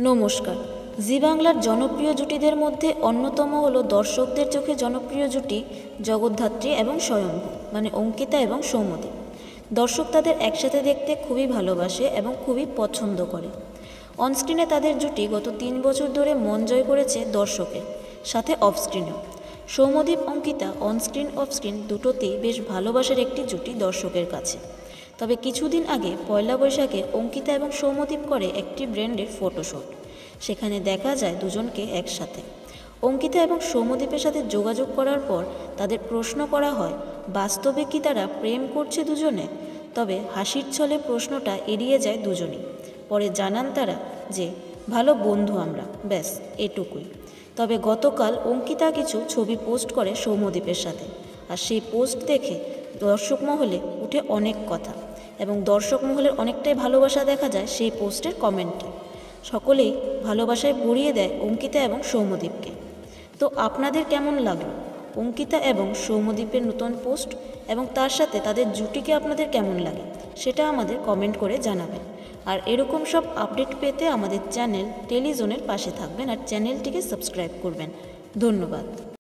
নমস্কার। জি বাংলার জনপ্রিয় জুটিদের মধ্যে অন্যতম হলো দর্শকদের চোখে জনপ্রিয় জুটি জগদ্ধাত্রী এবং স্বয়ম্ভু, মানে অঙ্কিতা এবং সৌম্যদীপ। দর্শক তাদের একসাথে দেখতে খুবই ভালোবাসে এবং খুবই পছন্দ করে। অনস্ক্রিনে তাদের জুটি গত 3 বছর ধরে মন জয় করেছে দর্শকের, সাথে অফস্ক্রিনেও। সৌম্যদীপ অঙ্কিতা অনস্ক্রিন অফস্ক্রিন দুটোতেই বেশ ভালোবাসার একটি জুটি দর্শকের কাছে। তবে কিছুদিন আগে পয়লা বৈশাখে অঙ্কিতা এবং সৌম্যদীপ করে একটি ব্র্যান্ডের ফটোশ্যুট। সেখানে দেখা যায় দুজনকে একসাথে। অঙ্কিতা এবং সৌম্যদীপের সাথে যোগাযোগ করার পর তাদের প্রশ্ন করা হয় বাস্তবে কি তারা প্রেম করছে দুজনে। তবে হাসির ছলে প্রশ্নটা এড়িয়ে যায় দুজনেই। পরে জানান তারা যে ভালো বন্ধু আমরা, ব্যাস এটুকুই। তবে গতকাল অঙ্কিতা কিছু ছবি পোস্ট করে সৌম্যদীপের সাথে, আর সেই পোস্ট দেখে দর্শক মহলে উঠে অনেক কথা এবং দর্শক মহলের অনেকটাই ভালোবাসা দেখা যায় সেই পোস্টের কমেন্টে। সকলেই ভালোবাসায় ভরিয়ে দেয় অঙ্কিতা এবং সৌম্যদীপকে। তো আপনাদের কেমন লাগলো অঙ্কিতা এবং সৌম্যদীপের নতুন পোস্ট, এবং তার সাথে তাদের জুটিকে আপনাদের কেমন লাগে সেটা আমাদের কমেন্ট করে জানাবেন। আর এরকম সব আপডেট পেতে আমাদের চ্যানেল টেলিজোনের পাশে থাকবেন আর চ্যানেলটিকে সাবস্ক্রাইব করবেন। ধন্যবাদ।